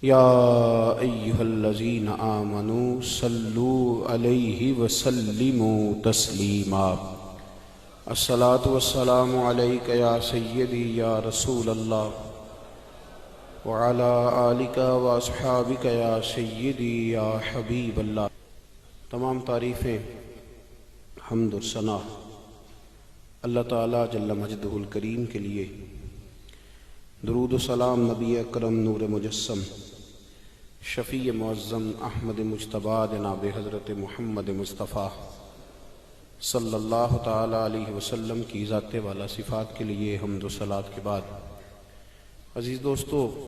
या अय्युहल्लज़ीना आमनू सल्लू अलैहि वसल्लिमू तस्लीमा। अस्सलातु वस्सलामु अलैका या सय्यदी या रसूल अल्लाह व अला आलिका व अस्हाबिका या सय्यदी या हबीब अल्लाह। तमाम तारीफ़ें हम्द और सना अल्लाह ताला जल्ल मजदहुल करीम के लिए। दुरूद व सलाम नबी अकरम नूर मुजस्सम शफ़ी मुअज़्ज़म अहमद मुज्तबा जनाब हज़रत मुहम्मद मुस्तफ़ा सल्लल्लाहु ताला अलैहि वसल्लम की ज़ाते वाला सिफ़ात के लिए हम्द व सलात के बाद, अज़ीज़ दोस्तों,